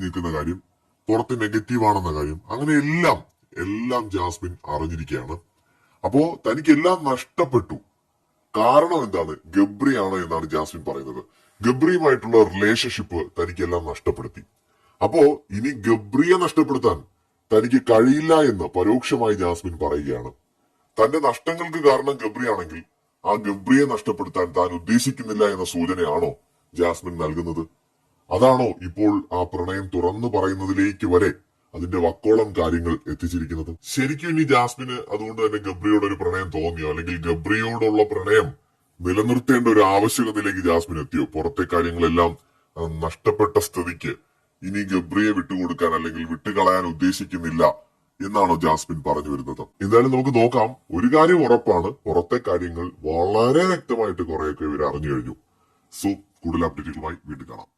നിൽക്കുന്ന കാര്യം, പുറത്ത് നെഗറ്റീവ് ആണെന്ന കാര്യം, അങ്ങനെ എല്ലാം ജാസ്മിൻ അറിഞ്ഞിരിക്കുകയാണ്. അപ്പോ തനിക്ക് എല്ലാം നഷ്ടപ്പെട്ടു. കാരണം എന്താണ്? ഗബ്രിയാണ് എന്നാണ് ജാസ്മിൻ പറയുന്നത്. ഗബ്രിയുമായിട്ടുള്ള റിലേഷൻഷിപ്പ് തനിക്കെല്ലാം നഷ്ടപ്പെടുത്തി. അപ്പോ ഇനി ഗബ്രിയെ നഷ്ടപ്പെടുത്താൻ തനിക്ക് കഴിയില്ല എന്ന് പരോക്ഷമായി ജാസ്മിൻ പറയുകയാണ്. തന്റെ നഷ്ടങ്ങൾക്ക് കാരണം ഗബ്രിയാണെങ്കിൽ ആ ഗബ്രിയെ നഷ്ടപ്പെടുത്താൻ താൻ ഉദ്ദേശിക്കുന്നില്ല എന്ന സൂചനയാണോ ജാസ്മിൻ നൽകുന്നത്? അതാണോ ഇപ്പോൾ ആ പ്രണയം തുറന്നു പറയുന്നതിലേക്ക് വരെ അതിന്റെ വക്കോളം കാര്യങ്ങൾ എത്തിച്ചിരിക്കുന്നത്? ശരിക്കും ഇനി ജാസ്മിന് അതുകൊണ്ട് തന്നെ ഗബ്രിയോട് ഒരു പ്രണയം തോന്നിയോ, അല്ലെങ്കിൽ ഗബ്രിയോടുള്ള പ്രണയം നിലനിർത്തേണ്ട ഒരു ആവശ്യകതയിലേക്ക് ജാസ്മിൻ എത്തിയോ? പുറത്തെ കാര്യങ്ങളെല്ലാം നഷ്ടപ്പെട്ട സ്ഥിതിക്ക് ഇനി ഗബ്രിയെ വിട്ടുകൊടുക്കാൻ അല്ലെങ്കിൽ വിട്ടുകളയാൻ ഉദ്ദേശിക്കുന്നില്ല എന്നാണോ ജാസ്മിൻ പറഞ്ഞു വരുന്നത്? എന്തായാലും നമുക്ക് നോക്കാം. ഒരു കാര്യം ഉറപ്പാണ്, പുറത്തെ കാര്യങ്ങൾ വളരെ വ്യക്തമായിട്ട് കുറെയൊക്കെ ഇവർ അറിഞ്ഞു കഴിഞ്ഞു. സോ കൂടുതൽ അപ്ഡേറ്റുകളുമായി വീണ്ടും കാണാം.